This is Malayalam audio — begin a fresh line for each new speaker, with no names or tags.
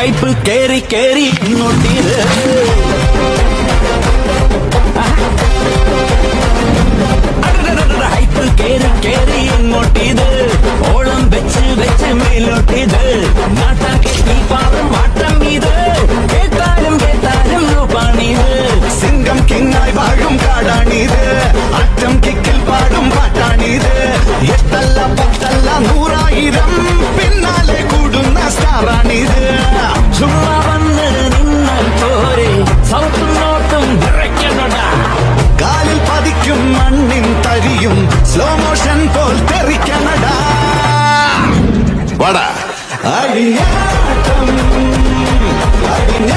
ഹൈപ്പ് കേറി കേറി ഇങ്ങോട്ടീത് ഹൈപ്പ് കേറി കേറി ഇങ്ങോട്ടീത് ഓളം വെച്ച് വെച്ച് മേലോട്ടീത് നാട്ടാൻ കെട്ടി പാറും മാറ്റം ഇത് കേട്ടാലും കേട്ടാലും രൂപാണിത്
സിംഗം കിങ്ങായി വാഴും കാടാണിത് അറ്റം കിക്കിൽ പാടും പാട്ടാണിത് എട്ടല്ല പത്തല്ല 100,000 പിന്നാലെ കൂടുന്ന സ്റ്റാറാണിത്
ചുമ്മാ വന്ന് നിന്നാൽ പോരെ സൗത്തും നോട്ടും വിറയ്ക്കണടാ
കാലിൽ പതിക്കും മണ്ണിൻ തരിയും സ്ലോ മോഷൻ പോൽ തെറിക്കണടാ വാടാ അടിയാട്ടം അടിഞ്ഞ